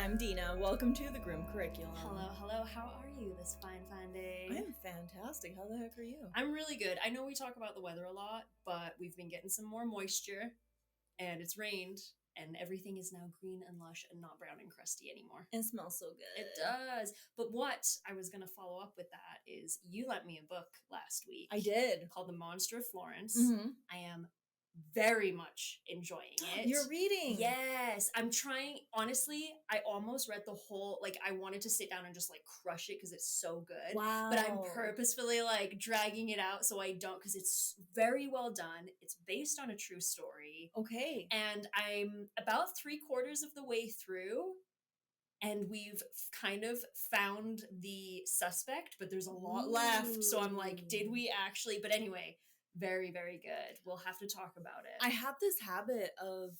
I'm Dina. Welcome to the Grim Curriculum. Hello. How are you this fine day? I am fantastic. How the heck are you? I'm really good. I know we talk about the weather a lot, but we've been getting some more moisture, and it's rained, and everything is now green and lush and not brown and crusty anymore. It smells so good. It does. But what I was going to follow up with that is you lent me a book last week. I did. Called The Monster of Florence. Mm-hmm. I am very much enjoying it. You're reading. Yes. I'm trying. Honestly, I almost read the whole, I wanted to sit down and just crush it because it's so good. Wow. But I'm purposefully dragging it out so I don't, because it's very well done. It's based on a true story. Okay. And I'm about 3/4 of the way through. And we've kind of found the suspect, but there's a lot left. So I'm like, did we actually? But anyway, very, very good. We'll have to talk about it. I have this habit of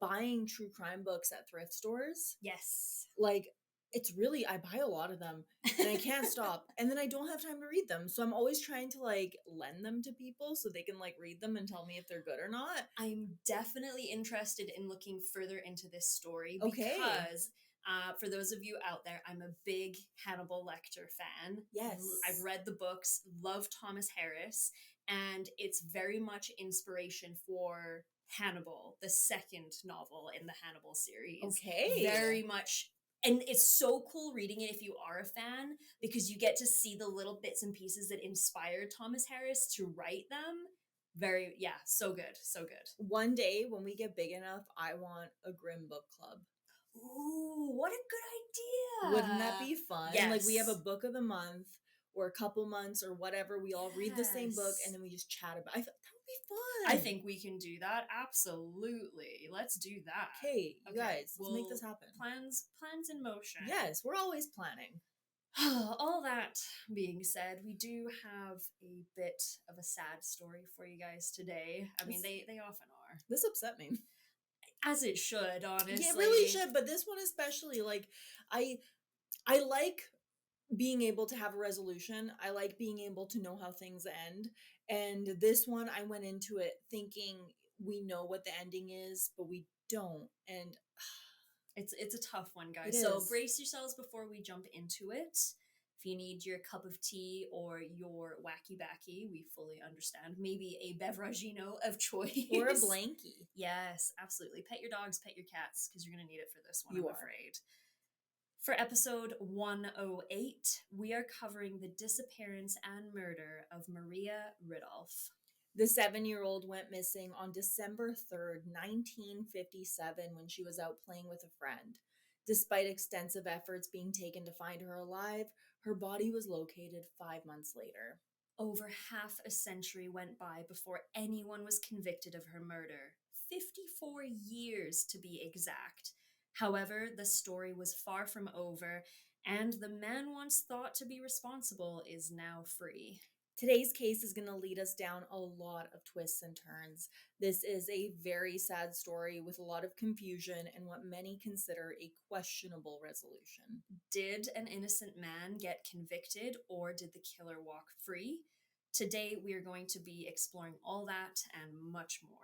buying true crime books at thrift stores. Yes. I buy a lot of them and I can't stop. And then I don't have time to read them. So I'm always trying to lend them to people so they can read them and tell me if they're good or not. I'm definitely interested in looking further into this story because for those of you out there, I'm a big Hannibal Lecter fan. Yes. I've read the books, love Thomas Harris, and it's very much inspiration for Hannibal, the second novel in the Hannibal series. Okay. Very much. And it's so cool reading it if you are a fan, because you get to see the little bits and pieces that inspired Thomas Harris to write them. So good. So good. One day when we get big enough, I want a Grimm book club. Ooh, what a good idea. Wouldn't that be fun? Yes. We have a book of the month or a couple months or whatever. We all read the same book and then we just chat about it. That would be fun. I think we can do that. Absolutely. Let's do that. Okay, you guys, let's make this happen. Plans in motion. Yes, we're always planning. All that being said, we do have a bit of a sad story for you guys today. I mean, they often are. This upset me. As it should, honestly. Yeah, it really should, but this one especially, I like being able to have a resolution. I like being able to know how things end. And this one, I went into it thinking we know what the ending is, but we don't. And it's a tough one, guys. So brace yourselves before we jump into it. If you need your cup of tea or your wacky backy, we fully understand. Maybe a beveragino of choice. Or a blankie. Yes, absolutely. Pet your dogs, pet your cats, because you're going to need it for this one, I'm afraid. For episode 108, we are covering the disappearance and murder of Maria Ridulph. The 7-year-old went missing on December 3rd, 1957, when she was out playing with a friend. Despite extensive efforts being taken to find her alive, her body was located 5 months later. Over half a century went by before anyone was convicted of her murder. 54 years to be exact. However, the story was far from over, and the man once thought to be responsible is now free. Today's case is going to lead us down a lot of twists and turns. This is a very sad story with a lot of confusion and what many consider a questionable resolution. Did an innocent man get convicted, or did the killer walk free? Today, we are going to be exploring all that and much more.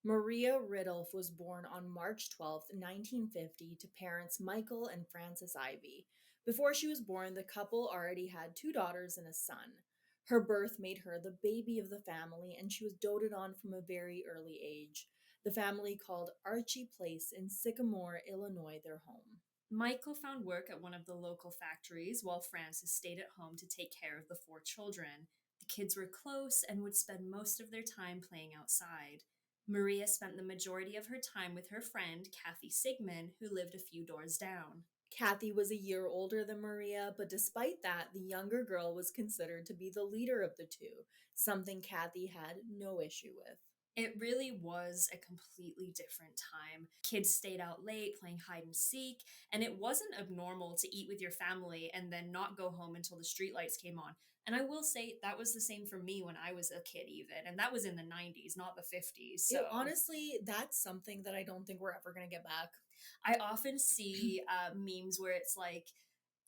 Maria Ridulph was born on March 12, 1950, to parents Michael and Frances Ivy. Before she was born, the couple already had 2 daughters and a son. Her birth made her the baby of the family, and she was doted on from a very early age. The family called Archie Place in Sycamore, Illinois, their home. Michael found work at one of the local factories, while Frances stayed at home to take care of the 4 children. The kids were close and would spend most of their time playing outside. Maria spent the majority of her time with her friend, Kathy Sigmund, who lived a few doors down. Kathy was a year older than Maria, but despite that, the younger girl was considered to be the leader of the two, something Kathy had no issue with. It really was a completely different time. Kids stayed out late playing hide and seek, and it wasn't abnormal to eat with your family and then not go home until the streetlights came on. And I will say that was the same for me when I was a kid even, and that was in the 90s, not the 50s. So honestly, that's something that I don't think we're ever going to get back. I often see memes where it's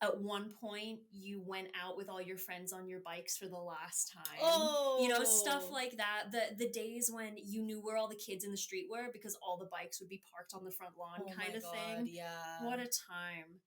At one point, you went out with all your friends on your bikes for the last time. You know, stuff Oh, like that. The days when you knew where all the kids in the street were because all the bikes would be parked on the front lawn oh kind my of God, thing. yeah. What a time.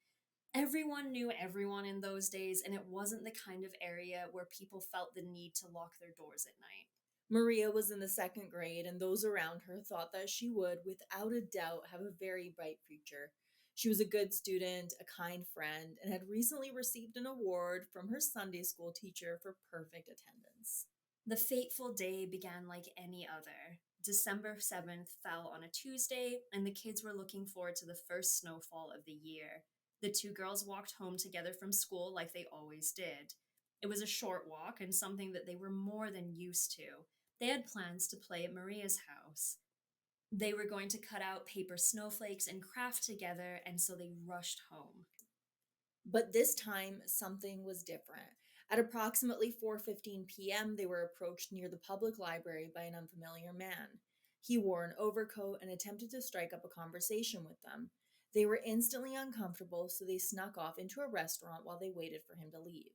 Everyone knew everyone in those days, and it wasn't the kind of area where people felt the need to lock their doors at night. Maria was in the second grade, and those around her thought that she would, without a doubt, have a very bright future. She was a good student, a kind friend, and had recently received an award from her Sunday school teacher for perfect attendance. The fateful day began like any other. December 7th fell on a Tuesday, and the kids were looking forward to the first snowfall of the year. The two girls walked home together from school like they always did. It was a short walk and something that they were more than used to. They had plans to play at Maria's house. They were going to cut out paper snowflakes and craft together, and so they rushed home. But this time, something was different. At approximately 4:15 p.m., they were approached near the public library by an unfamiliar man. He wore an overcoat and attempted to strike up a conversation with them. They were instantly uncomfortable, so they snuck off into a restaurant while they waited for him to leave.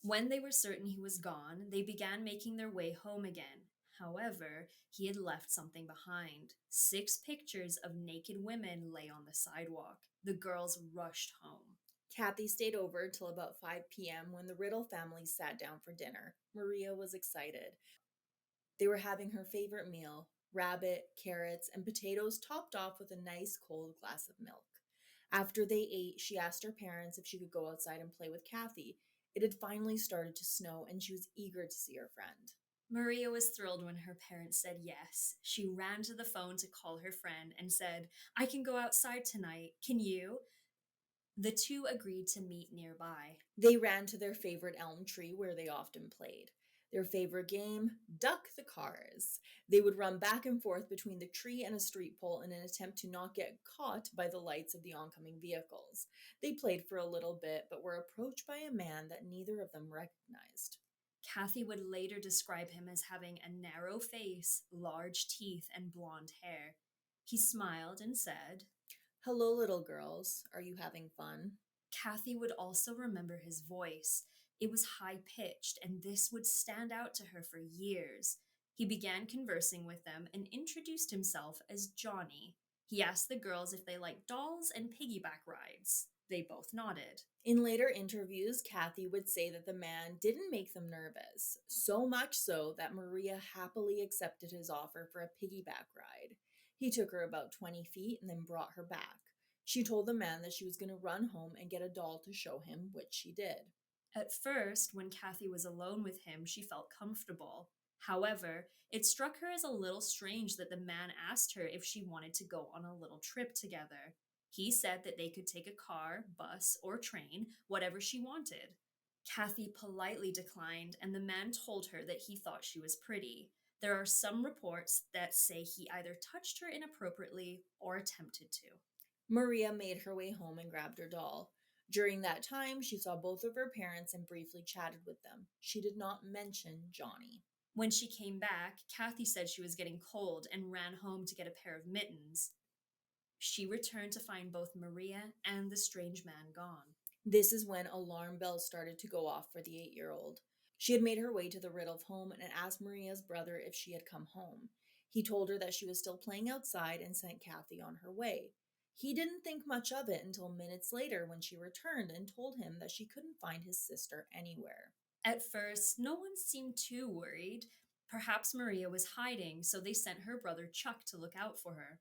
When they were certain he was gone, they began making their way home again. However, he had left something behind. 6 pictures of naked women lay on the sidewalk. The girls rushed home. Kathy stayed over till about 5 p.m. when the Riddle family sat down for dinner. Maria was excited. They were having her favorite meal, rabbit, carrots, and potatoes topped off with a nice cold glass of milk. After they ate, she asked her parents if she could go outside and play with Kathy. It had finally started to snow, and she was eager to see her friend. Maria was thrilled when her parents said yes. She ran to the phone to call her friend and said, I can go outside tonight. Can you? The two agreed to meet nearby. They ran to their favorite elm tree where they often played. Their favorite game, Duck the Cars. They would run back and forth between the tree and a street pole in an attempt to not get caught by the lights of the oncoming vehicles. They played for a little bit, but were approached by a man that neither of them recognized. Kathy would later describe him as having a narrow face, large teeth, and blonde hair. He smiled and said, Hello, little girls. Are you having fun? Kathy would also remember his voice. It was high pitched, and this would stand out to her for years. He began conversing with them and introduced himself as Johnny. He asked the girls if they liked dolls and piggyback rides. They both nodded. In later interviews, Kathy would say that the man didn't make them nervous, so much so that Maria happily accepted his offer for a piggyback ride. He took her about 20 feet and then brought her back. She told the man that she was going to run home and get a doll to show him, which she did. At first, when Kathy was alone with him, she felt comfortable. However, it struck her as a little strange that the man asked her if she wanted to go on a little trip together. He said that they could take a car, bus, or train, whatever she wanted. Kathy politely declined, and the man told her that he thought she was pretty. There are some reports that say he either touched her inappropriately or attempted to. Maria made her way home and grabbed her doll. During that time, she saw both of her parents and briefly chatted with them. She did not mention Johnny. When she came back, Kathy said she was getting cold and ran home to get a pair of mittens. She returned to find both Maria and the strange man gone. This is when alarm bells started to go off for the 8-year-old. She had made her way to the Ridulph home and asked Maria's brother if she had come home. He told her that she was still playing outside and sent Kathy on her way. He didn't think much of it until minutes later when she returned and told him that she couldn't find his sister anywhere. At first, no one seemed too worried. Perhaps Maria was hiding, so they sent her brother Chuck to look out for her.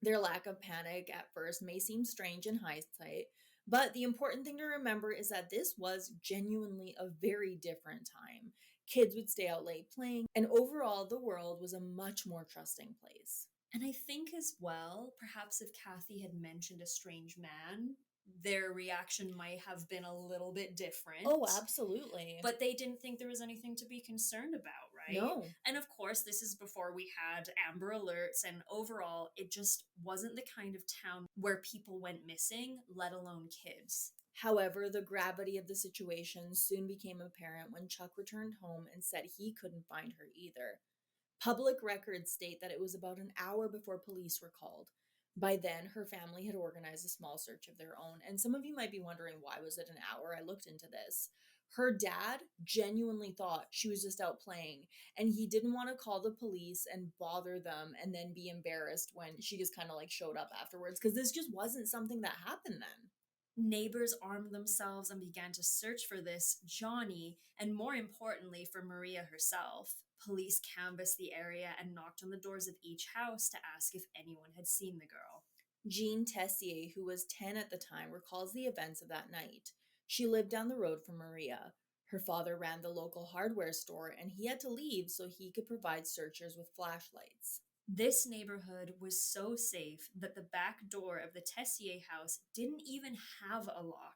Their lack of panic at first may seem strange in hindsight, but the important thing to remember is that this was genuinely a very different time. Kids would stay out late playing, and overall, the world was a much more trusting place. And I think as well, perhaps if Kathy had mentioned a strange man, their reaction might have been a little bit different. Oh, absolutely. But they didn't think there was anything to be concerned about, right? No. And of course, this is before we had Amber Alerts, and overall, it just wasn't the kind of town where people went missing, let alone kids. However, the gravity of the situation soon became apparent when Chuck returned home and said he couldn't find her either. Public records state that it was about an hour before police were called. By then, her family had organized a small search of their own, and some of you might be wondering, why was it an hour? I looked into this. Her dad genuinely thought she was just out playing, and he didn't want to call the police and bother them and then be embarrassed when she just kind of like showed up afterwards, because this just wasn't something that happened then. Neighbors armed themselves and began to search for this Johnny, and more importantly, for Maria herself. Police canvassed the area and knocked on the doors of each house to ask if anyone had seen the girl. Jean Tessier, who was 10 at the time, recalls the events of that night. She lived down the road from Maria. Her father ran the local hardware store, and he had to leave so he could provide searchers with flashlights. This neighborhood was so safe that the back door of the Tessier house didn't even have a lock.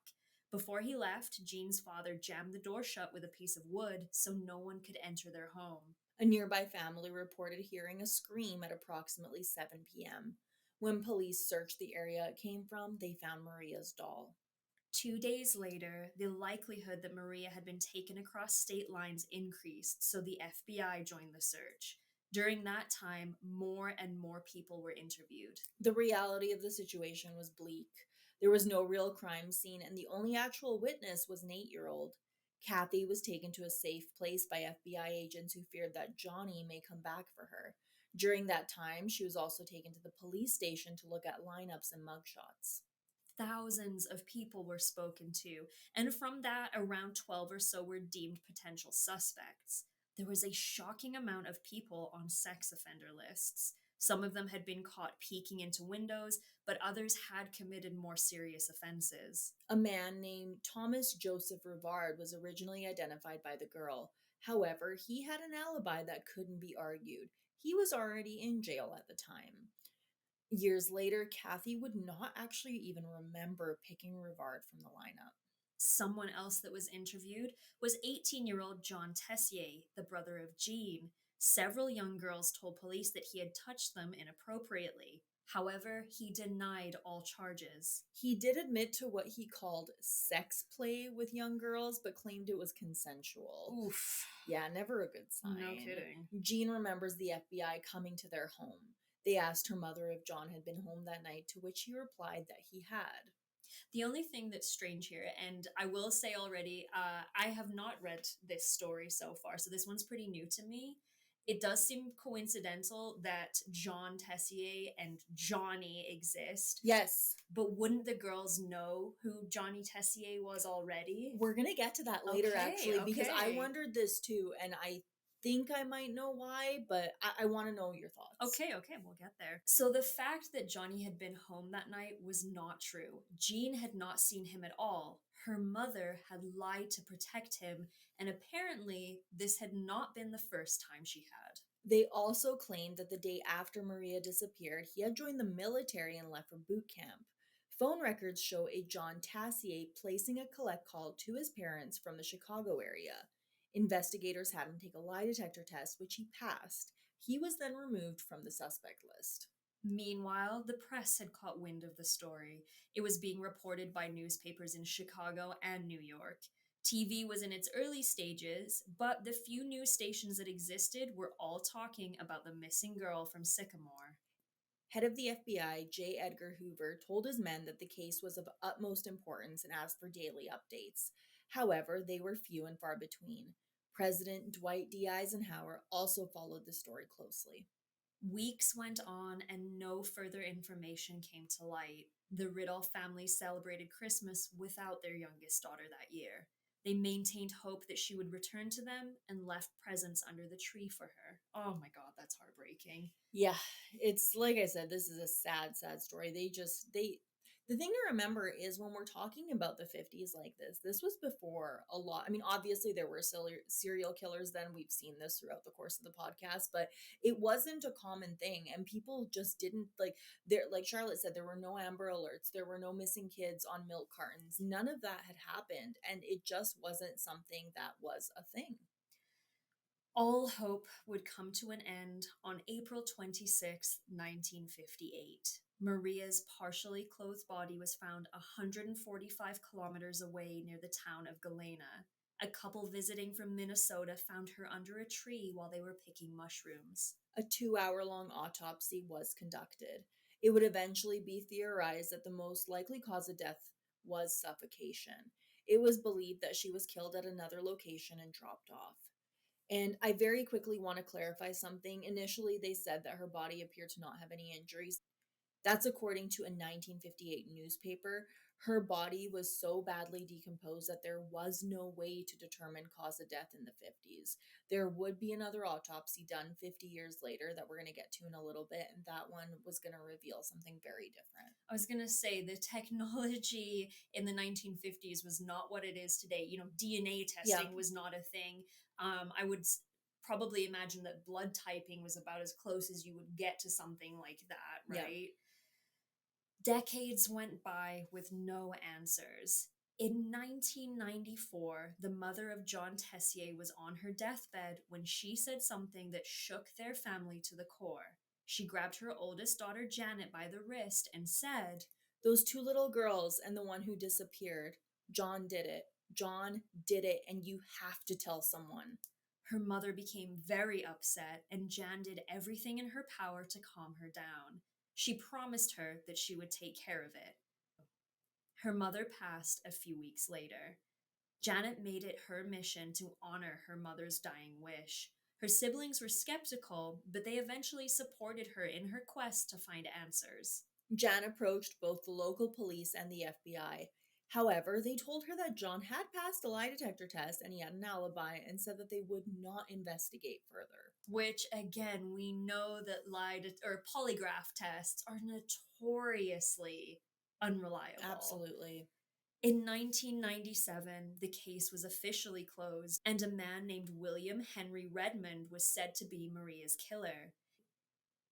Before he left, Jean's father jammed the door shut with a piece of wood so no one could enter their home. A nearby family reported hearing a scream at approximately 7 p.m. When police searched the area it came from, they found Maria's doll. 2 days later, the likelihood that Maria had been taken across state lines increased, so the FBI joined the search. During that time, more and more people were interviewed. The reality of the situation was bleak. There was no real crime scene, and the only actual witness was an 8-year-old. Kathy was taken to a safe place by FBI agents who feared that Johnny may come back for her. During that time, she was also taken to the police station to look at lineups and mugshots. Thousands of people were spoken to, and from that, around 12 or so were deemed potential suspects. There was a shocking amount of people on sex offender lists. Some of them had been caught peeking into windows, but others had committed more serious offenses. A man named Thomas Joseph Rivard was originally identified by the girl. However, he had an alibi that couldn't be argued. He was already in jail at the time. Years later, Kathy would not actually even remember picking Rivard from the lineup. Someone else that was interviewed was 18-year-old John Tessier, the brother of Jean. Several young girls told police that he had touched them inappropriately. However, he denied all charges. He did admit to what he called sex play with young girls, but claimed it was consensual. Oof. Yeah, never a good sign. No kidding. Jean remembers the FBI coming to their home. They asked her mother if John had been home that night, to which he replied that he had. The only thing that's strange here, and I will say already, I have not read this story so far, so this one's pretty new to me. It does seem coincidental that John Tessier and Johnny exist, Yes, but wouldn't the girls know who Johnny Tessier was already? we're going to get to that later, Okay, actually, because I okay. wondered this too, and I think I might know why, but I want to know your thoughts. Okay, we'll get there. So the fact that Johnny had been home that night was not true. Jean had not seen him at all. Her mother had lied to protect him, and apparently this had not been the first time she had. They also claimed that the day after Maria disappeared, he had joined the military and left for boot camp. Phone records show a John Tessier placing a collect call to his parents from the Chicago area. Investigators had him take a lie detector test, which he passed. He was then removed from the suspect list. Meanwhile, the press had caught wind of the story. It was being reported by newspapers in Chicago and New York. TV was in its early stages, but the few news stations that existed were all talking about the missing girl from Sycamore. Head of the FBI, J. Edgar Hoover, told his men that the case was of utmost importance and asked for daily updates. However, they were few and far between. President Dwight D. Eisenhower also followed the story closely. Weeks went on and no further information came to light. The Ridulph family celebrated Christmas without their youngest daughter that year. They maintained hope that she would return to them and left presents under the tree for her. Oh my God, that's heartbreaking. Yeah, it's like I said, this is a sad, sad story. The thing to remember is when we're talking about the 50s like this was before a lot. I mean, obviously there were serial killers then. We've seen this throughout the course of the podcast, but it wasn't a common thing. And people just didn't like Charlotte said, there were no Amber Alerts, there were no missing kids on milk cartons. None of that had happened. And it just wasn't something that was a thing. All hope would come to an end on April 26, 1958. Maria's partially clothed body was found 145 kilometers away near the town of Galena. A couple visiting from Minnesota found her under a tree while they were picking mushrooms. A 2-hour long autopsy was conducted. It would eventually be theorized that the most likely cause of death was suffocation. It was believed that she was killed at another location and dropped off. And I very quickly want to clarify something. Initially, they said that her body appeared to not have any injuries. That's according to a 1958 newspaper. Her body was so badly decomposed that there was no way to determine cause of death in the 50s. There would be another autopsy done 50 years later that we're going to get to in a little bit, and that one was going to reveal something very different. I was going to say the technology in the 1950s was not what it is today. You know, DNA Yeah, testing was not a thing. I would probably imagine that blood typing was about as close as you would get to something like that, yeah. right? Decades went by with no answers. In 1994, the mother of John Tessier was on her deathbed when she said something that shook their family to the core. She grabbed her oldest daughter, Janet, by the wrist and said, Those two little girls and the one who disappeared. John did it. John did it, and you have to tell someone. Her mother became very upset, and Jan did everything in her power to calm her down. She promised her that she would take care of it. Her mother passed a few weeks later. Janet made it her mission to honor her mother's dying wish. Her siblings were skeptical, but they eventually supported her in her quest to find answers. Jan approached both the local police and the FBI. However, they told her that John had passed a lie detector test and he had an alibi and said that they would not investigate further. Which, again, we know that or polygraph tests are notoriously unreliable. Absolutely. In 1997, the case was officially closed, and a man named William Henry Redmond was said to be Maria's killer.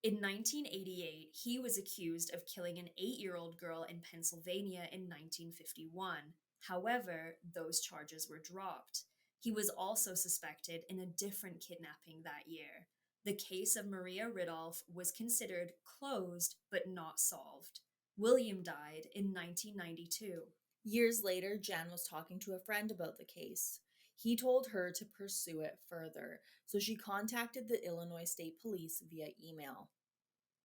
In 1988, he was accused of killing an 8-year-old girl in Pennsylvania in 1951. However, those charges were dropped. He was also suspected in a different kidnapping that year. The case of Maria Ridulph was considered closed but not solved. William died in 1992. Years later, Jan was talking to a friend about the case. He told her to pursue it further, so she contacted the Illinois State Police via email.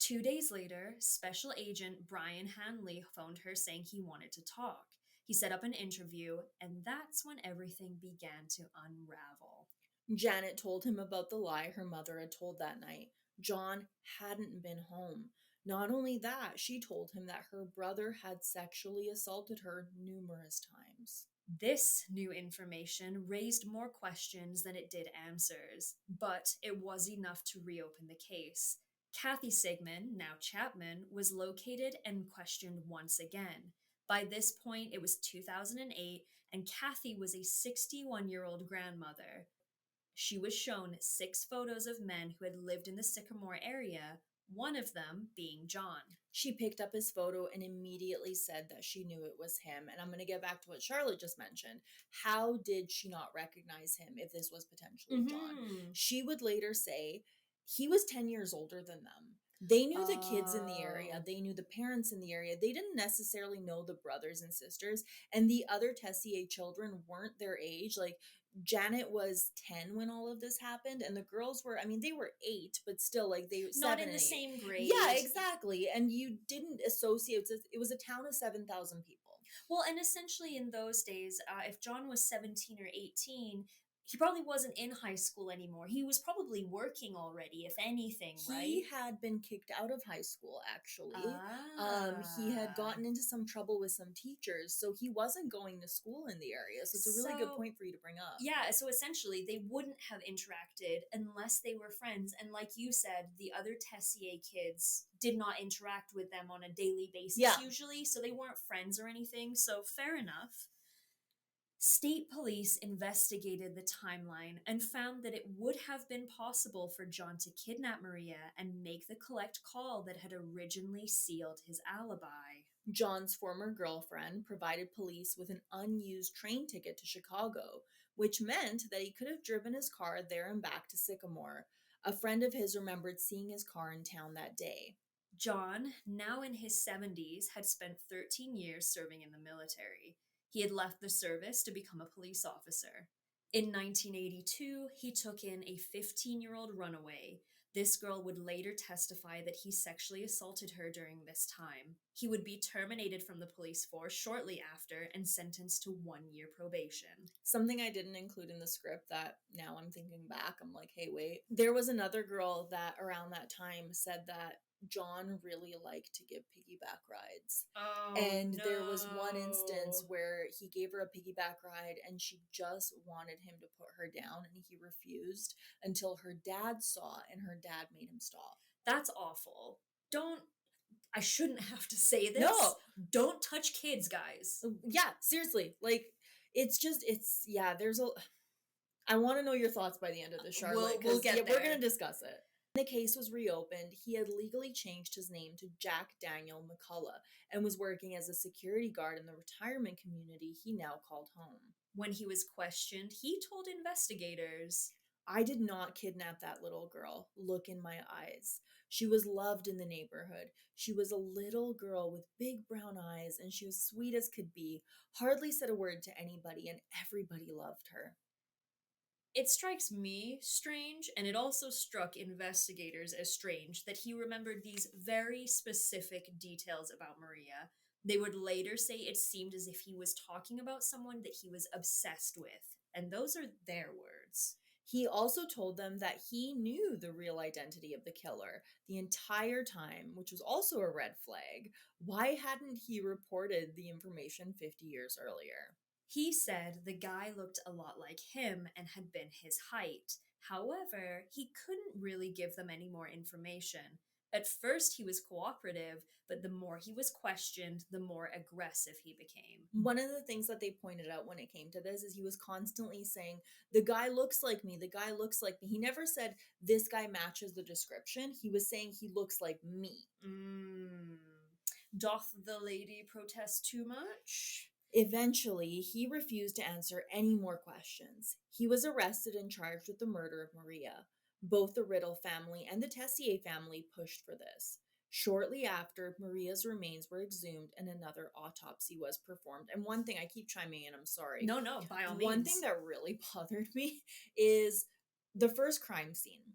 2 days later, Special Agent Brian Hanley phoned her saying he wanted to talk. He set up an interview, and that's when everything began to unravel. Janet told him about the lie her mother had told that night. John hadn't been home. Not only that, she told him that her brother had sexually assaulted her numerous times. This new information raised more questions than it did answers, but it was enough to reopen the case. Kathy Sigmund, now Chapman, was located and questioned once again. By this point, it was 2008, and Kathy was a 61-year-old grandmother. She was shown 6 photos of men who had lived in the Sycamore area, one of them being John. She picked up his photo and immediately said that she knew it was him. And I'm going to get back to what Charlotte just mentioned. How did she not recognize him if this was potentially John? She would later say he was 10 years older than them. They knew the kids in the area. They knew the parents in the area. They didn't necessarily know the brothers and sisters. And the other Tessier children weren't their age. Like, Janet was 10 when all of this happened, and the girls were, I mean, they were 8, but still, like, they were Not 7 in the and 8. same grade. Yeah, exactly. And you didn't associate it was a town of 7,000 people. Well, and essentially in those days, if John was 17 or 18, he probably wasn't in high school anymore. He was probably working already, if anything, right? He had been kicked out of high school, actually. He had Ah. gotten into some trouble with some teachers, so he wasn't going to school in the area. So it's a really good point for you to bring up. Yeah, so essentially they wouldn't have interacted unless they were friends. And like you said, the other Tessier kids did not interact with them on a daily basis usually, so they weren't friends or anything. So fair enough. State police investigated the timeline and found that it would have been possible for John to kidnap Maria and make the collect call that had originally sealed his alibi. John's former girlfriend provided police with an unused train ticket to Chicago, which meant that he could have driven his car there and back to Sycamore. A friend of his remembered seeing his car in town that day. John, now in his 70s, had spent 13 years serving in the military. He had left the service to become a police officer. In 1982, he took in a 15-year-old runaway. This girl would later testify that he sexually assaulted her during this time. He would be terminated from the police force shortly after and sentenced to 1 year probation. Something I didn't include in the script that now I'm thinking back, I'm like, hey, wait. There was another girl that around that time said that John really liked to give piggyback rides. Oh, And there was one instance no. where he gave her a piggyback ride and she just wanted him to put her down and he refused until her dad saw and her dad made him stop. That's awful. Don't, I shouldn't have to say this. No. Don't touch kids, guys. Yeah, seriously. Like, yeah, I want to know your thoughts by the end of this, Charlotte. We'll get We're there. going to discuss it. When the case was reopened, he had legally changed his name to Jack Daniel McCullough and was working as a security guard in the retirement community he now called home. When he was questioned, he told investigators, I did not kidnap that little girl. Look in my eyes. She was loved in the neighborhood. She was a little girl with big brown eyes, and she was sweet as could be, hardly said a word to anybody, and everybody loved her. it strikes me strange, and it also struck investigators as strange that he remembered these very specific details about Maria. They would later say it seemed as if he was talking about someone that he was obsessed with, and those are their words. He also told them that he knew the real identity of the killer the entire time, which was also a red flag. Why hadn't he reported the information 50 years earlier? He said the guy looked a lot like him and had been his height. However, he couldn't really give them any more information. At first, he was cooperative, but the more he was questioned, the more aggressive he became. One of the things that they pointed out when it came to this is he was constantly saying, the guy looks like me, the guy looks like me. He never said, this guy matches the description. He was saying he looks like me. Doth the lady protest too much? Eventually, he refused to answer any more questions. He was arrested and charged with the murder of Maria. Both the Riddle family and the Tessier family pushed for this. Shortly after, Maria's remains were exhumed and another autopsy was performed. And one thing, I keep chiming in, I'm sorry. No, by all means. One thing that really bothered me is the first crime scene.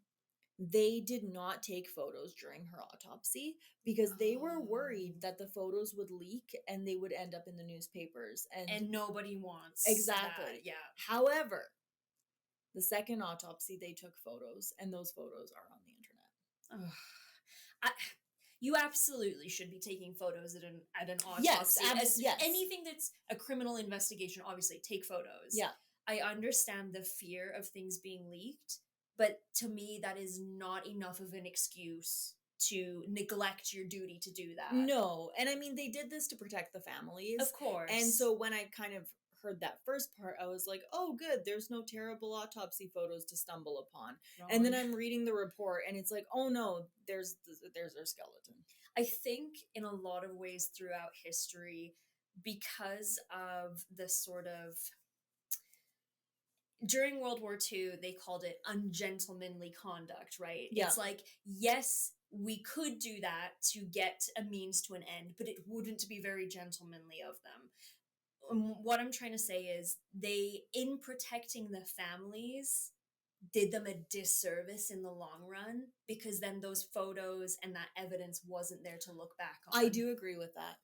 They did not take photos during her autopsy because they were worried that the photos would leak and they would end up in the newspapers. And nobody wants exactly that. Yeah. However, the second autopsy, they took photos, and those photos are on the internet. You absolutely should be taking photos at an autopsy. Yes. Anything that's a criminal investigation, obviously, take photos. Yeah. I understand the fear of things being leaked, but to me, that is not enough of an excuse to neglect your duty to do that. No. And I mean, they did this to protect the families. Of course. And so when I kind of heard that first part, I was like, oh, good, there's no terrible autopsy photos to stumble upon. Wrong. And then I'm reading the report and it's like, oh no, there's their skeleton. I think in a lot of ways throughout history, because of the sort of, during World War II, they called it ungentlemanly conduct, right? Yeah. It's like, yes, we could do that to get a means to an end, but it wouldn't be very gentlemanly of them. What I'm trying to say is they, in protecting the families, did them a disservice in the long run, because then those photos and that evidence wasn't there to look back on. I do agree with that.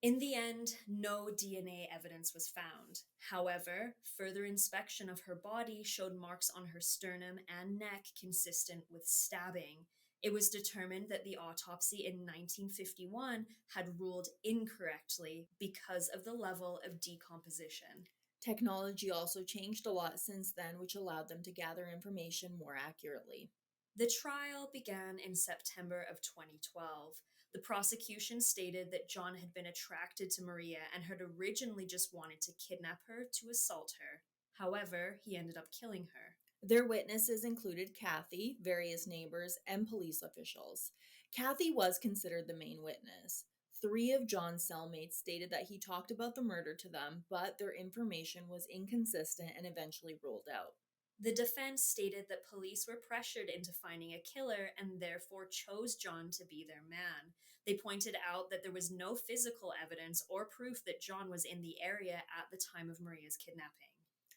In the end, no DNA evidence was found. However, further inspection of her body showed marks on her sternum and neck consistent with stabbing. It was determined that the autopsy in 1951 had ruled incorrectly because of the level of decomposition. Technology also changed a lot since then, which allowed them to gather information more accurately. The trial began in September of 2012. The prosecution stated that John had been attracted to Maria and had originally just wanted to kidnap her to assault her. However, he ended up killing her. Their witnesses included Kathy, various neighbors, and police officials. Kathy was considered the main witness. 3 of John's cellmates stated that he talked about the murder to them, but their information was inconsistent and eventually ruled out. The defense stated that police were pressured into finding a killer and therefore chose John to be their man. They pointed out that there was no physical evidence or proof that John was in the area at the time of Maria's kidnapping.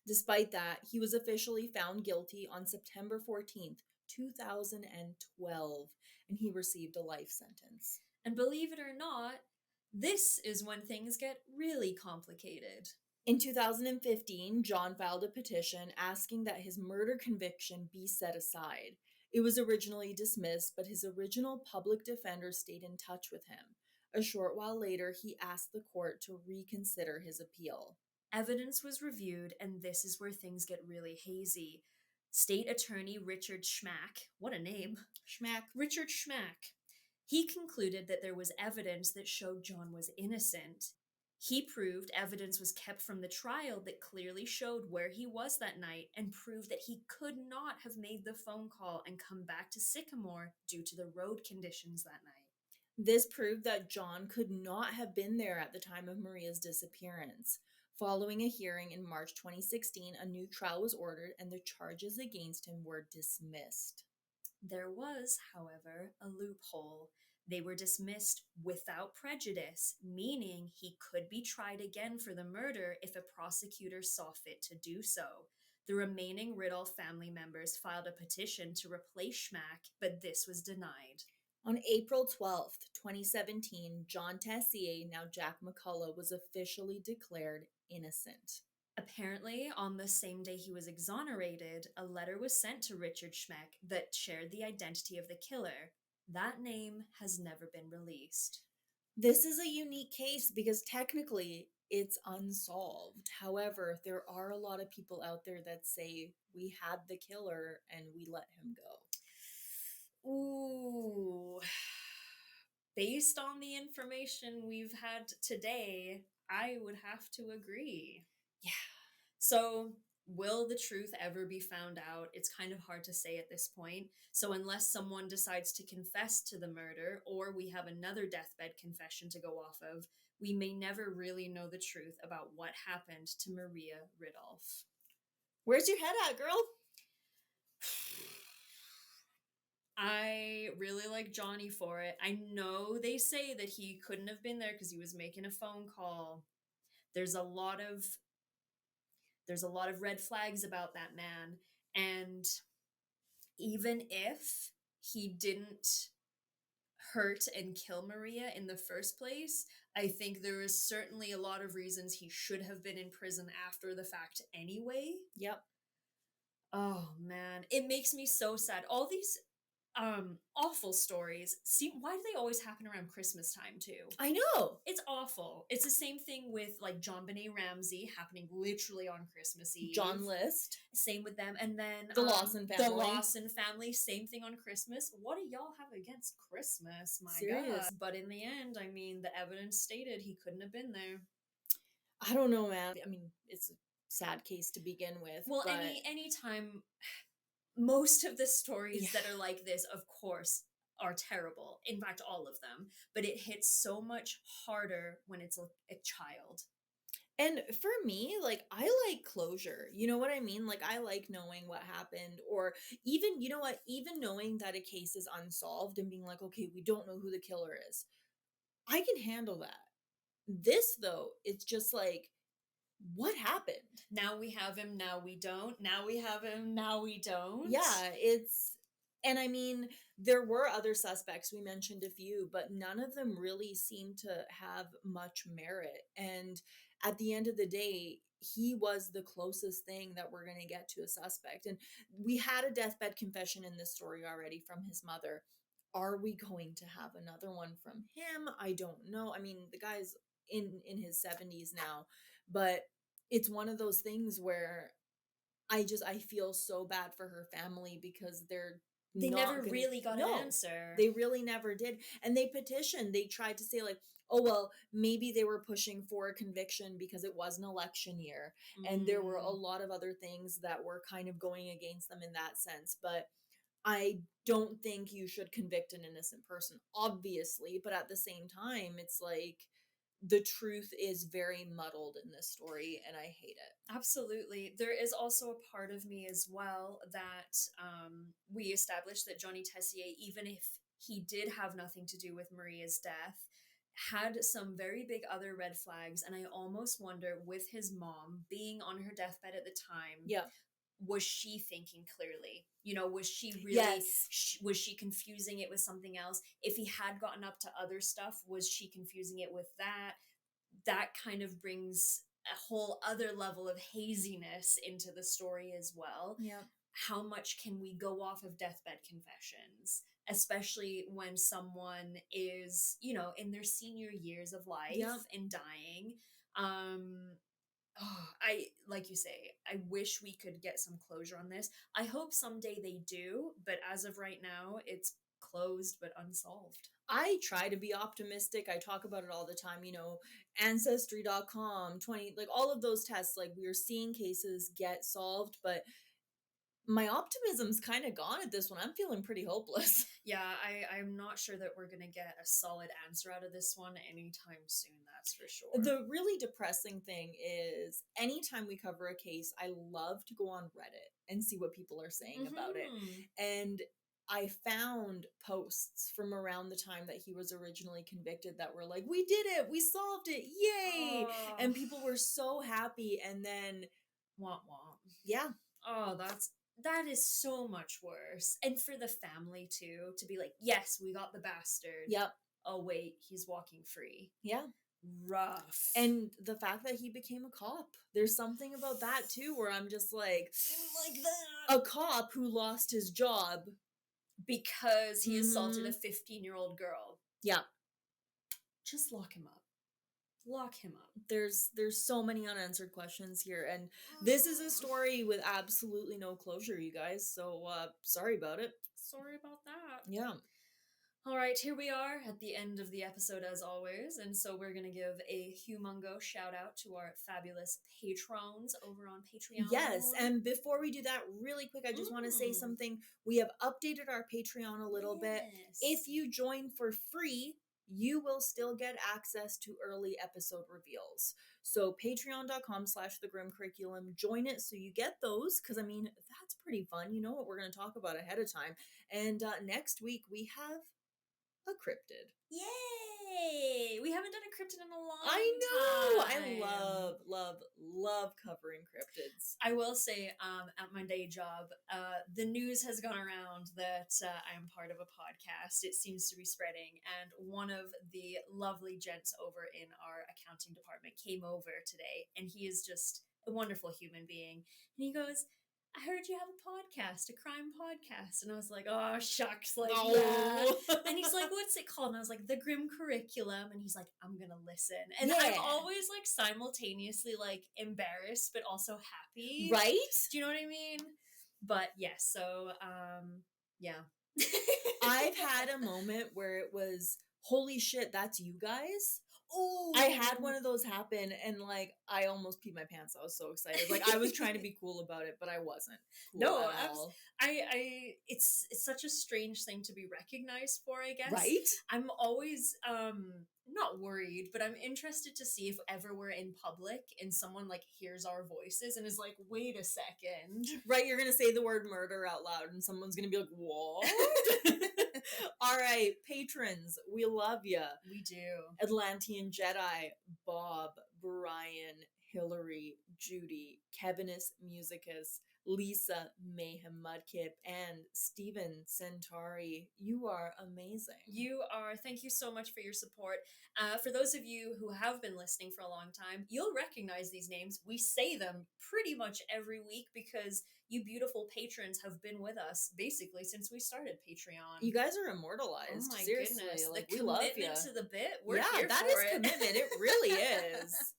Despite that, he was officially found guilty on September 14th, 2012, and he received a life sentence. And believe it or not, this is when things get really complicated. In 2015, John filed a petition asking that his murder conviction be set aside. It was originally dismissed, but his original public defender stayed in touch with him. A short while later, he asked the court to reconsider his appeal. Evidence was reviewed, and this is where things get really hazy. State Attorney Richard Schmack, what a name, Schmack. Richard Schmack, he concluded that there was evidence that showed John was innocent. He proved evidence was kept from the trial that clearly showed where he was that night and proved that he could not have made the phone call and come back to Sycamore due to the road conditions that night. This proved that John could not have been there at the time of Maria's disappearance. Following a hearing in March 2016, a new trial was ordered and the charges against him were dismissed. There was, however, a loophole. They were dismissed without prejudice, meaning he could be tried again for the murder if a prosecutor saw fit to do so. The remaining Ridulph family members filed a petition to replace Schmack, but this was denied. On April 12th, 2017, John Tessier, now Jack McCullough, was officially declared innocent. Apparently, on the same day he was exonerated, a letter was sent to Richard Schmack that shared the identity of the killer. That name has never been released. This is a unique case because technically it's unsolved. However, there are a lot of people out there that say we had the killer and we let him go. Ooh. Based on the information we've had today, I would have to agree. Yeah. So, will the truth ever be found out? It's kind of hard to say at this point. So, unless someone decides to confess to the murder or we have another deathbed confession to go off of, we may never really know the truth about what happened to Maria Ridulph. Where's your head at, girl? I really like Johnny for it. I know they say that he couldn't have been there because he was making a phone call. There's a lot of red flags about that man, and even if he didn't hurt and kill Maria in the first place, I think there is certainly a lot of reasons he should have been in prison after the fact anyway. Yep. Oh man, it makes me so sad. All these awful stories seem, why do they always happen around Christmas time too? I know. It's awful. It's the same thing with like John Benet Ramsey happening literally on Christmas Eve. John List. Same with them. And then the Lawson family. The Lawson family, same thing on Christmas. What do y'all have against Christmas? My God. But in the end, I mean, the evidence stated he couldn't have been there. I don't know, man. I mean, it's a sad case to begin with. Well, but anytime, most of the stories that are like this, of course, are terrible. In fact, all of them. But it hits so much harder when it's a child. And for me, like, I like closure. You know what I mean? Like, I like knowing what happened, or even, you know what, even knowing that a case is unsolved and being like, okay, we don't know who the killer is. I can handle that. This, though, it's just like, what happened? Now we have him, now we don't. Now we have him, now we don't. Yeah, and I mean, there were other suspects. We mentioned a few, but none of them really seemed to have much merit. And at the end of the day, he was the closest thing that we're going to get to a suspect. And we had a deathbed confession in this story already from his mother. Are we going to have another one from him? I don't know. I mean, the guy's in his 70s now, but it's one of those things where I feel so bad for her family because they never really got an answer. They really never did. And they petitioned. They tried to say like, oh, well, maybe they were pushing for a conviction because it was an election year. And there were a lot of other things that were kind of going against them in that sense. But I don't think you should convict an innocent person, obviously. But at the same time, it's like, the truth is very muddled in this story, and I hate it. Absolutely. There is also a part of me as well that we established that Johnny Tessier, even if he did have nothing to do with Maria's death, had some very big other red flags. And I almost wonder, with his mom being on her deathbed at the time, was she thinking clearly? You know, was she really, Yes. was she confusing it with something else? If he had gotten up to other stuff, was she confusing it with that? That kind of brings a whole other level of haziness into the story as well. Yeah. How much can we go off of deathbed confessions, especially when someone is, you know, in their senior years of life Yeah. and dying? I, like you say, I wish we could get some closure on this. I hope someday they do, but as of right now, it's closed but unsolved. I try to be optimistic. I talk about it all the time, you know, ancestry.com, 20, like all of those tests, like we're seeing cases get solved, but my optimism's kind of gone at this one. I'm feeling pretty hopeless. Yeah, I'm not sure that we're going to get a solid answer out of this one anytime soon, that's for sure. The really depressing thing is anytime we cover a case, I love to go on Reddit and see what people are saying about it. And I found posts from around the time that he was originally convicted that were like, we did it, we solved it, yay! Oh. And people were so happy. And then, womp womp. Yeah. Oh, that is so much worse. And for the family too, to be like, yes, we got the bastard. Yep. Oh wait, he's walking free. Yeah. Rough. And the fact that he became a cop, there's something about that too where I'm just like that. A cop who lost his job because he assaulted a 15-year-old girl. Yeah. Just lock him up. Lock him up. There's so many unanswered questions here, and this is a story with absolutely no closure, you guys. So sorry about it. Sorry about that. Yeah. All right, here we are at the end of the episode as always, and so we're going to give a humongo shout out to our fabulous patrons over on Patreon. Yes, and before we do that, really quick, I just want to say something. We have updated our Patreon a little bit. If you join for free, you will still get access to early episode reveals. So patreon.com/thegrimcurriculum, join it so you get those, because I mean, that's pretty fun. You know what we're going to talk about ahead of time. And next week we have a cryptid. Yay! We haven't done a cryptid in a long time. I know! I love covering cryptids. I will say, at my day job, the news has gone around that I am part of a podcast. It seems to be spreading, and one of the lovely gents over in our accounting department came over today, and he is just a wonderful human being. And he goes, I heard you have a podcast, a crime podcast. And I was like, oh, shucks. Like, yeah. And he's like, what's it called? And I was like, The Grim Curriculum. And he's like, I'm going to listen. And I'm always like simultaneously like embarrassed, but also happy. Right? Do you know what I mean? But yes, so, yeah. I've had a moment where it was, holy shit, that's you guys? Oh, I had one of those happen, and like I almost peed my pants. I was so excited. Like I was trying to be cool about it, but I wasn't. Cool at all. It's such a strange thing to be recognized for, I guess. Right? I'm always not worried, but I'm interested to see if ever we're in public and someone like hears our voices and is like, wait a second. Right, you're gonna say the word murder out loud and someone's gonna be like, what? All right, patrons, we love ya. We do. Atlantean Jedi, Bob, Brian, Hillary, Judy, Kevinus Musicus, Lisa Mayhem Mudkip, and Steven Centauri. You are amazing. You are. Thank you so much for your support. For those of you who have been listening for a long time, you'll recognize these names. We say them pretty much every week because you beautiful patrons have been with us basically since we started Patreon. You guys are immortalized. Oh my Seriously, goodness. like, the we love you. Commitment to the bit. We're here for it. Yeah, that is commitment. It really is.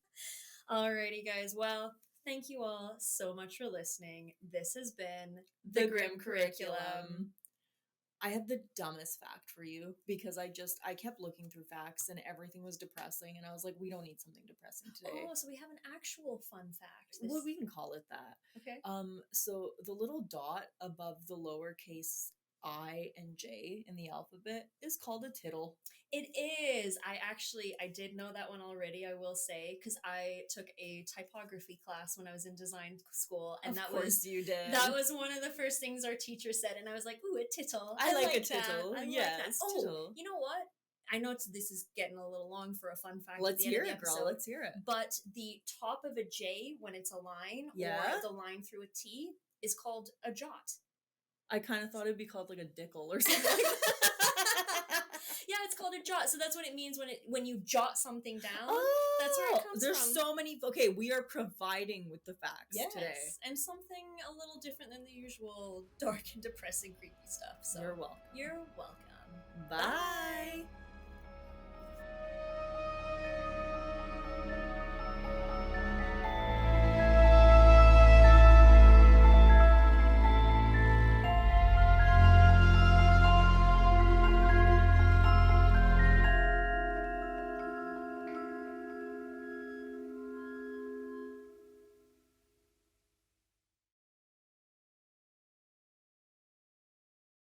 Alrighty, guys. Well, thank you all so much for listening. This has been The Grim Curriculum. I have the dumbest fact for you because I kept looking through facts and everything was depressing, and I was like, we don't need something depressing today. Oh, so we have an actual fun fact. Well, we can call it that. Okay. So the little dot above the lowercase I and J in the alphabet is called a tittle. It is. I did know that one already, I will say, because I took a typography class when I was in design school. And of course you did. That was one of the first things our teacher said. And I was like, ooh, a tittle. I like a tittle. That. Yes, oh, tittle. You know what? I know this is getting a little long for a fun fact at Let's the end hear of the it, episode. girl. Let's hear it. But the top of a J, when it's a line, Yeah? or the line through a T, is called a jot. I kind of thought it'd be called like a dickle or something like that. Yeah, it's called a jot. So that's what it means when you jot something down. Oh, That's where it comes there's from. so many. Okay, we are providing with the facts Yes, today. and something a little different than the usual dark and depressing, creepy stuff. So You're welcome. You're welcome. Bye.